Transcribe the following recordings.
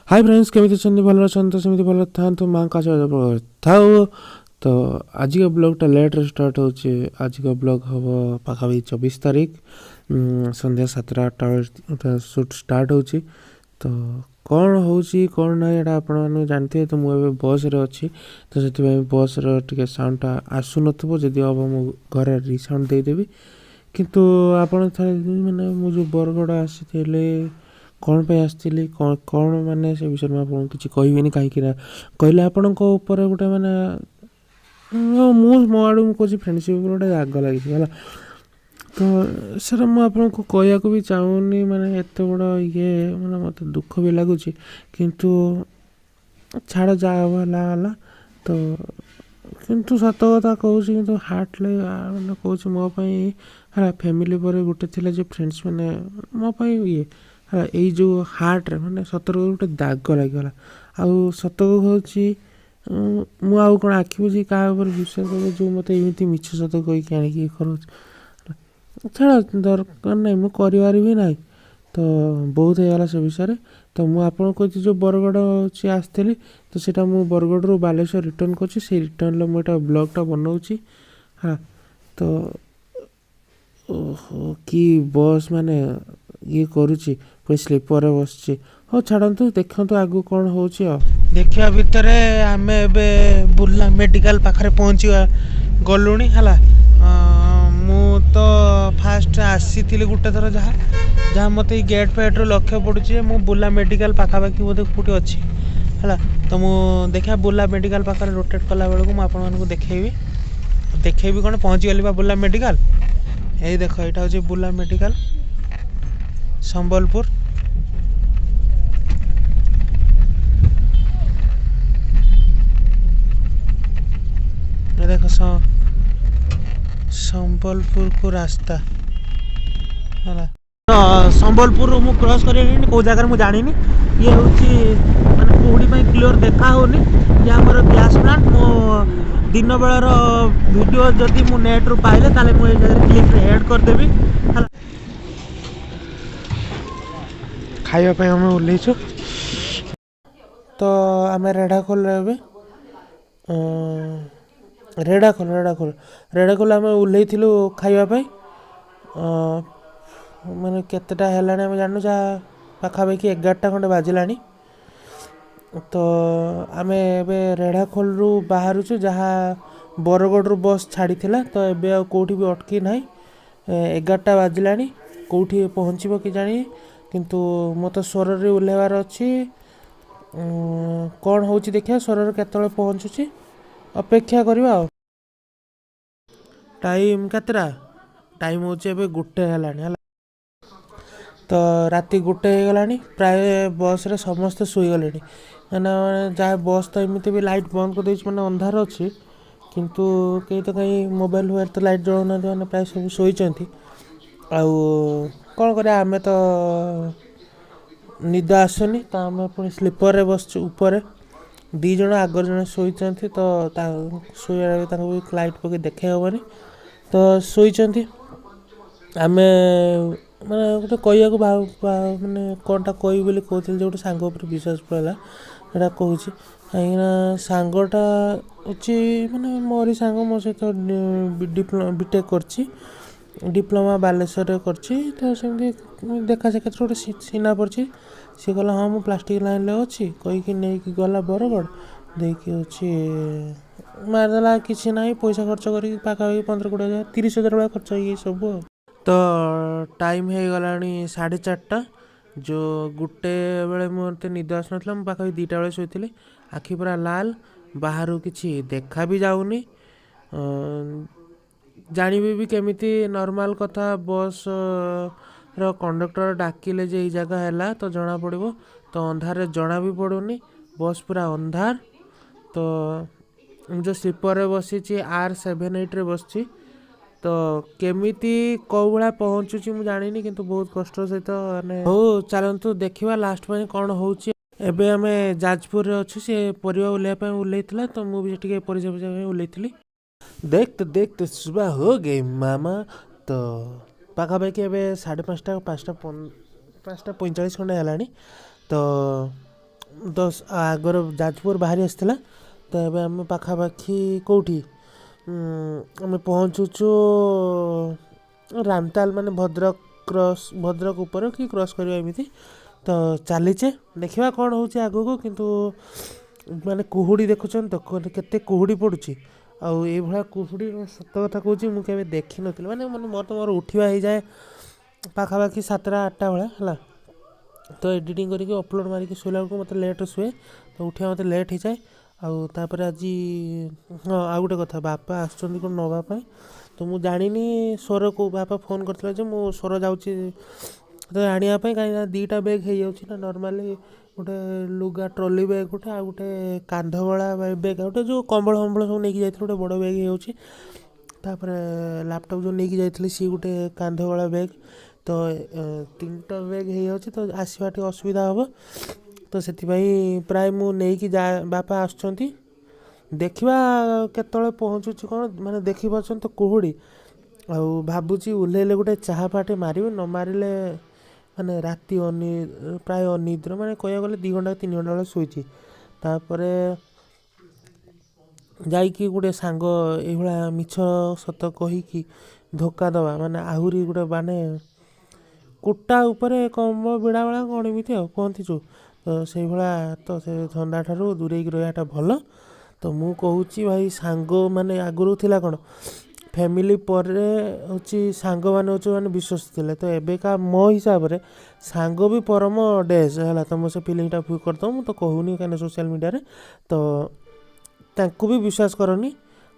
Hi friends केमी भल तो सेमती भल था माँ का थाओ। तो आज का ब्लॉगटा लेट्रे स्टार्ट होचे। आज का ब्लॉग हम पाखापाखि 24 तारीख संध्या 7-8 शूट स्टार्ट होची। तो कौन होची कौन ना यहाँ आपने जानते तो मुझे बस रे अच्छी तो से बस रे साउंडटा आसु नथबो जदि हम मु घर रिसाउंड देदेवी किंतु आपण माने मु जो बरगड़ आसी कौन पे आसती कौन कौन माने से विषय में आपको किसी कहबी कहीं कहले आपण गोटे माने मो आड़ मुझे फ्रेंडशिप गोटे राग लगी तो सर मुझे कहया भी चाहूनी माने एत बड़ ये माने मत दुख भी लगुच किंतु छाड़ जा गला तो किंतु सत कथा कहूँ कि हार्ट मैंने कहूँ मोपाई है फैमिली पर गोटे थी जो फ्रेंड्स मैंने मोपाई ये है यही जो हार्ट रे मैंने सतर गोटे दाग लगिगला आउ सत कहूँ मुझे कौन आखि बुझी क्या विश्वास कर जो मत एमती मिछ सत कहीकि आणिक कर छाड़ दरकार ना मुझे भी ना तो बहुत होगा से विषय तो मुझे कहती जो बरगड़ से आसती तो सीटा मु बरगड़ रू बालेश्वर रिटर्न कर रिटर्न मुझे ब्लॉगटा बनाऊँगी हाँ तो ओहो कि बस माने ये करुच्ची पुरी स्लीपर बस हाँ छाड़ू देखु आगू कौन हो देखा भितर आम ए बुर्ला मेडिकल पाखे पहुँची गलु है मु तो फास्ट आसी गोटे थर जहाँ जहाँ मत गेट फेट्रु लक्ष्य पड़ुचे मु बुर्ला मेडिकल पाखापाखि बोधे कौटी अच्छी है तो मु देखा बुर्ला मेडिकल पाखे रोटेट कला बेलू मुझे देखेबी कौन पहुँची गली बुर्ला मेडिकल यही देख यहाँ हूँ बुर्ला मेडिकल संबलपुर देख संबलपुर को रास्ता है संबलपुर मु क्रॉस कर कौ जगह मुझे जानी ये हूँ मैंने कौटी क्लीयर देखा होनी ये आमर गैस प्लांट मो दिन बेलार वीडियो जदि मु नेट रू पाइले ताले मु जगह क्लिप ऐड करदेवी खाइबा आम ओल्लैछु तो आम रेढ़ाखोल रेढ़ाखोल आम ओल्लैलु खाइबापी माने केतेटा हेलानी आम जानू जहाँ पाखापाखि 11टा खंडे बाजिला तो आम ए रेढ़ाखोल रू बाहरुचु जहाँ बरगड़ रू बस छाड़ी तो एबे कौटी भी अटकी ना 11टा बाजिला कौटी पहुँचब कि जानी किंतु मत स्वर ओह्लैबार अच्छी कौन हो देखिए स्वर केतले पहुँचुची अपेक्षा करवा टाइम केतरा टाइम हूँ गोटे है तो राति गोटे हो गला प्राय बस रे समस्ते शुईगले मैंने जहाँ बस तो एमती भी लाइट बंद कर मैंने अंधार अच्छी किंतु कहीं तो कहीं मोबाइल हुए तो लाइट जलाना मैंने प्राय सब शोचती आउ कौन कर आम तो निद आसुनी तो आम पुणी स्लीपर बस ऊपर दी जन आगर जन शोचती तो शोया लाइट पकड़ देखे हेनी तो शोचती आम माने गोटे कह माने कौनटा कह बोली कहते जो गोटे सांग पर विश्वास पड़ा यहाँ कहूँ कहीं सांगटा हूँ माने मोरी सांग मो सहित बीटेक कर डिप्लोमा बालेश्वर कर देखा साक्षात गोटे चिन्हा पड़ी सी कहला हाँ मुझे प्लास्टिक लाइन अच्छी कहीकि नहीं गला बरगड़ देखिए हूँ मारदेला किसी ना पैसा खर्च कर पाखापाखि 15-20 हज़ार 30 हज़ार भाई खर्च ये सब तो टाइम हो गला 4:30 जो गोटे बेले मत निद आस ना पाखापाखि 2टा बेले शोती आखि पूरा लाल बाहर किसी देखा भी जाऊनी जानवी भी केमिति नॉर्मल कथा बस रो कंडक्टर डाकिले जे ई जगह है तो जना पड़ो तो अंधार जना भी पड़ूनी बस पूरा अंधार तो जो स्लीपर बसी R78 रे बसी तो केमिति कौ भाया पहुँचुची मुझे जानी किंतु बहुत कष्ट सहित माने हो चलतु देखा लास्ट में कौन हो एबे आम जाजपुर अच्छु सी परिवा ओल्लैया ओल्लैला तो मुझे परिचय परिचय ओल्लैली देखते सुबह हो गई मामा तो पाखापाखि एवं 5:30 5:45 खंडे है तो 10 आगर जाजपुर बाहरी आसला। तो ଏବେ ଆମେ ପାଖାପାଖି କେଉଁଠି ଆମେ ପହଞ୍ଚୁଛୁ ରାମତାଲ ମାନେ ଭଦ୍ରକ ଉପରେ କି କ୍ରସ୍ କରିବା ଏମିତି। ତ ଚାଲିଛେ ଦେଖିବା କ'ଣ ହେଉଛି ଆଗକୁ। କିନ୍ତୁ ମାନେ କୁହୁଡ଼ି ଦେଖୁଛନ୍ତି ତ କେତେ କୁହୁଡ଼ି ପଡ଼ୁଛି। ଆଉ ଏଇଭଳିଆ କୁହୁଡ଼ି ସତ କଥା କହୁଛି ମୁଁ କେବେ ଦେଖିନଥିଲି। ମାନେ ମୋର ଉଠିବା ହେଇଯାଏ ପାଖାପାଖି 7ଟା 8ଟା ଭଳିଆ ହେଲା। ତ ଏଡ଼ିଟିଂ କରିକି ଅପଲୋଡ଼ ମାରିକି ଶୋଇଲା ବେଳକୁ ମୋତେ ଲେଟ୍ରେ ଶୁଏ। ତ ଉଠିବା ମୋତେ ଲେଟ୍ ହେଇଯାଏ। ଆଉ ତାପରେ ଆଜି ହଁ ଆଉ ଗୋଟେ କଥା, ବାପା ଆସୁଛନ୍ତି କ'ଣ ନେବା ପାଇଁ। ତ ମୁଁ ଜାଣିନି ସ୍ୱରକୁ ବାପା ଫୋନ୍ କରିଥିଲା ଯେ ମୁଁ ସ୍ୱର ଯାଉଛି ତ ଆଣିବା ପାଇଁ। କାହିଁକିନା 2ଟା ବ୍ୟାଗ୍ ହେଇଯାଉଛି ନା ନର୍ମାଲି, ଗୋଟେ ଲୁଗା ଟ୍ରଲି ବ୍ୟାଗ୍ ଗୋଟେ, ଆଉ ଗୋଟେ କାନ୍ଧଗଳା ବ୍ୟାଗ୍, ଗୋଟେ ଯେଉଁ କମ୍ବଳ ସବୁ ନେଇକି ଯାଇଥିଲି ଗୋଟେ ବଡ଼ ବ୍ୟାଗ୍ ହେଇଯାଉଛି। ତାପରେ ଲ୍ୟାପଟପ୍ ଯେଉଁ ନେଇକି ଯାଇଥିଲି ସିଏ ଗୋଟେ କାନ୍ଧଗଳା ବ୍ୟାଗ୍। ତ 3ଟା ବ୍ୟାଗ୍ ହେଇଯାଉଛି। ତ ଆସିବା ଟିକେ ଅସୁବିଧା ହେବ। ତ ସେଥିପାଇଁ ପ୍ରାୟ ମୁଁ ନେଇକି ବାପା ଆସୁଛନ୍ତି। ଦେଖିବା କେତେବେଳେ ପହଞ୍ଚୁଛି କ'ଣ, ମାନେ ଦେଖିପାରୁଛନ୍ତି ତ କୁହୁଡ଼ି। ଆଉ ଭାବୁଛି ଓହ୍ଲେଇଲେ ଗୋଟେ ଚାହା ପାଟେ ମାରିବି, ନ ମାରିଲେ ମାନେ ରାତି ପ୍ରାୟ ଅନିଦ୍ର, ମାନେ କହିବାକୁ ଗଲେ 2 ଘଣ୍ଟା 3 ଘଣ୍ଟା ବେଳେ ଶୋଇଛି। ତାପରେ ଯାଇକି ଗୋଟେ ସାଙ୍ଗ ଏଇଭଳିଆ ମିଛ ସତ କହିକି ଧୋକା ଦେବା, ମାନେ ଆହୁରି ଗୋଟେ ମାନେ କୁଟା ଉପରେ କମ ବିଡ଼ା ଭଳିଆ କ'ଣ ଏମିତି ଆଉ କୁହନ୍ତି ଯେଉଁ। ତ ସେଇଭଳିଆ, ତ ସେ ଧନ୍ଦାଠାରୁ ଦୂରେଇକି ରହିବାଟା ଭଲ। ତ ମୁଁ କହୁଛି ଭାଇ, ସାଙ୍ଗ ମାନେ ଆଗରୁ ଥିଲା କ'ଣ ଫ୍ୟାମିଲି ପରେ ହେଉଛି ସାଙ୍ଗମାନେ ହେଉଛି ମାନେ ବିଶ୍ୱସ୍ତ ଥିଲେ। ତ ଏବେକା ମୋ ହିସାବରେ ସାଙ୍ଗ ବି ପରମ ଡେଜ୍ ହେଲା। ତ ମୁଁ ସେ ଫିଲିଙ୍ଗଟା ଫିଲ୍ କରିଦେବ, ମୁଁ ତ କହୁନି କାହିଁକିନା ସୋସିଆଲ୍ ମିଡ଼ିଆରେ। ତ ତାଙ୍କୁ ବି ବିଶ୍ୱାସ କରନି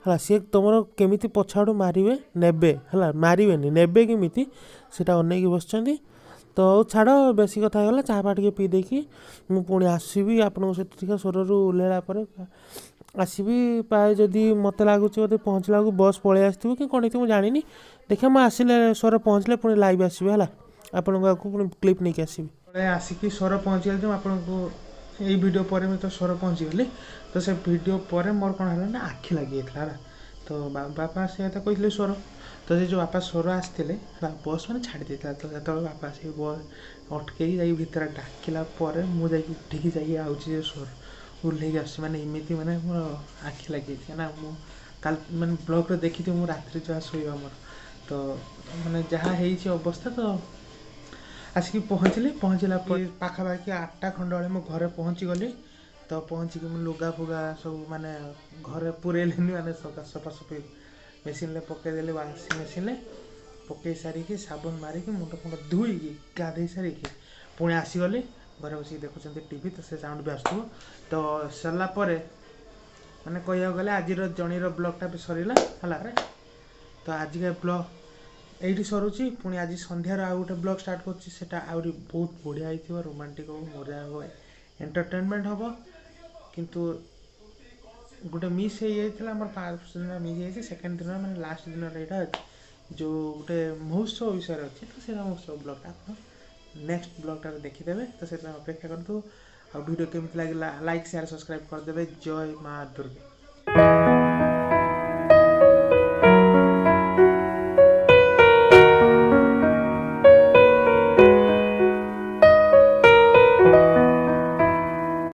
ହେଲା। ସିଏ ତୁମର କେମିତି ପଛ ଆଡ଼ୁ ମାରିବେ ନେବେ ହେଲା, ମାରିବେନି ନେବେ କେମିତି ସେଇଟା ଅନେଇକି ବସିଛନ୍ତି। ତ ଛାଡ଼, ବେଶୀ କଥା ହେଇଗଲା। ଚାହା ଟିକେ ପିଇ ଦେଇକି ମୁଁ ପୁଣି ଆସିବି ଆପଣଙ୍କ ସହିତ ଟିକେ ସ୍ୱରରୁ ଓହ୍ଲାଇଲା ପରେ ଆସିବି। ପ୍ରାୟ ଯଦି ମୋତେ ଲାଗୁଛି ବୋଧେ ପହଞ୍ଚିଲା ବେଳକୁ ବସ୍ ପଳେଇ ଆସିଥିବ କି କ'ଣ ହେଇଥିବ ମୁଁ ଜାଣିନି। ଦେଖିବା ମୁଁ ଆସିଲେ ସ୍ୱର ପହଞ୍ଚିଲେ ପୁଣି ଲାଇଭ୍ ଆସିବି ହେଲା, ଆପଣଙ୍କ ଆଗକୁ ପୁଣି କ୍ଲିପ୍ ନେଇକି ଆସିବି। ଆସିକି ସ୍ୱର ପହଞ୍ଚିଗଲି ଯେ ମୁଁ ଆପଣଙ୍କୁ ଏଇ ଭିଡ଼ିଓ ପରେ ମୁଁ ତ ସ୍ୱର ପହଞ୍ଚିଗଲି। ତ ସେ ଭିଡ଼ିଓ ପରେ ମୋର କ'ଣ ହେଲା ନା ଆଖି ଲାଗିଯାଇଥିଲା ହେଲା। ତ ବାପା ସେ କଥା କହିଥିଲେ ସ୍ୱର। ତ ସେ ଯେଉଁ ବାପା ସ୍ୱର ଆସିଥିଲେ ବସ୍ ମାନେ ଛାଡ଼ି ଦେଇଥିଲା। ତ ଯେତେବେଳେ ବାପା ଆସିକି ବସ୍ ଅଟକେଇକି ଯାଇକି ଭିତରେ ଡାକିଲା ପରେ ମୁଁ ଯାଇକି ଉଠିକି ଯାଇକି ଆଉଛି ଯେ ସ୍ୱର ଓହ୍ଲେଇକି ଆସୁଛି। ମାନେ ଏମିତି ମାନେ ମୋର ଆଖି ଲାଗିଯାଇଛି ନା। ମୁଁ କାଲି ମାନେ ବ୍ଲଗ୍ରେ ଦେଖିଥିବି ମୁଁ ରାତିରେ ଯାହା ଶୋଇବା ମୋର, ତ ମାନେ ଯାହା ହେଇଛି ଅବସ୍ଥା। ତ ଆସିକି ପହଞ୍ଚିଲା ପରେ ପାଖାପାଖି 8ଟା ଖଣ୍ଡ ବେଳେ ମୁଁ ଘରେ ପହଞ୍ଚିଗଲି। ତ ପହଞ୍ଚିକି ମୁଁ ଲୁଗା ଫୁଗା ସବୁ ମାନେ ଘରେ ପୁରେଇଲିନି, ମାନେ ସଫାସଫି ମେସିନ୍ରେ ପକେଇଦେଲି, ୱାସିଂ ମେସିନ୍ରେ ପକେଇ ସାରିକି ସାବୁନ ମାରିକି ମୁଣ୍ଡ ଧୋଇକି ଗାଧୋଇ ସାରିକି ପୁଣି ଆସିଗଲି। ଘରେ ବସିକି ଦେଖୁଛନ୍ତି ଟିଭି, ତ ସେ ସାଉଣ୍ଡ ବି ଆସୁଥିବ। ତ ସରିଲା ପରେ ମାନେ କହିବାକୁ ଗଲେ ଆଜିର ଜଣିର ବ୍ଲଗ୍ଟା ବି ସରିଲା ହେଲା। ତ ଆଜିକା ବ୍ଲଗ୍ ଏଇଠି ସରୁଛି। ପୁଣି ଆଜି ସନ୍ଧ୍ୟାରେ ଆଉ ଗୋଟେ ବ୍ଲଗ୍ ଷ୍ଟାର୍ଟ କରୁଛି। ସେଇଟା ଆହୁରି ବହୁତ ବଢ଼ିଆ ହେଇଥିବ, ରୋମାଣ୍ଟିକ୍ ହେବ, ମଜା ହେବ, ଏଣ୍ଟରଟେନମେଣ୍ଟ ହେବ। କିନ୍ତୁ ଗୋଟେ ମିସ୍ ହେଇଯାଇଥିଲା, ଆମର ଫାର୍ଷ୍ଟ ଦିନ ମିସ୍ ହେଇଯାଇଛି। ସେକେଣ୍ଡ ଦିନ ମାନେ ଲାଷ୍ଟ ଦିନରେ ଏଇଟା ଅଛି ଯେଉଁ ଗୋଟେ ମହୋତ୍ସବ ବିଷୟରେ ଅଛି। ତ ସେଇଟା ମହୋତ୍ସବ ବ୍ଲଗ୍ଟା ଆପଣ ନେକ୍ସଟ ବ୍ଲଗ୍ଟାରେ ଦେଖିଦେବେ। ତ ସେଥିପାଇଁ ଅପେକ୍ଷା କରନ୍ତୁ। ଆଉ ଭିଡ଼ିଓ କେମିତି ଲାଗିଲା ଲାଇକ୍ ସେୟାର ସବସ୍କ୍ରାଇବ୍ କରିଦେବେ। ଜୟ ମା ଦୁର୍ଗା।